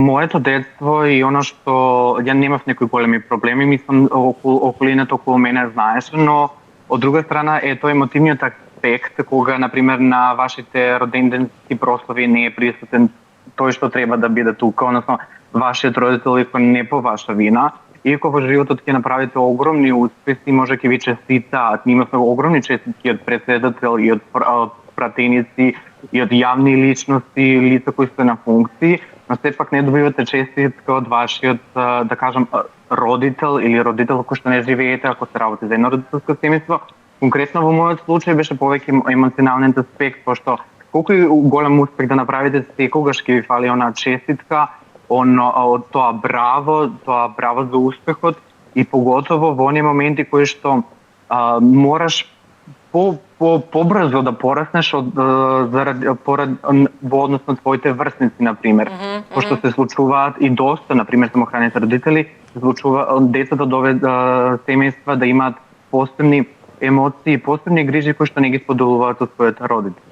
моето детство и оно што ја немав некои големи проблеми, мислам околината околу мене знаеше, но од друга страна е тој емотивниот аспект кога например на вашите роденденски прослави не е присутен тој што треба да биде тука, односно вашиот родител иако не по ваша вина, иако во животот ќе направите огромни успеси, може ќе ви честитаат. Ние имавме огромни честитки од председател и од пратеници и од јавни личности, лица кои се на функции, но сепак не добивате честитка од вашиот, да кажам, родител или родител кој што не живеете ако се работи за едно родителско семејство. Конкретно во мојот случај беше повеќе емоционалниот аспект, пошто колку и голем успех да направите, секогаш ќе ви фали онаа честитка, тоа браво за успехот и поготово во оние моменти кои што мораш побрзо да пораснеш во однос на твоите врсници, например. Пошто се случуваат и доста, например, самохраните родители, се случува децата од овие семејства да имаат посебни емоции, посебни грижи кои што не ги споделуваат со својот родител.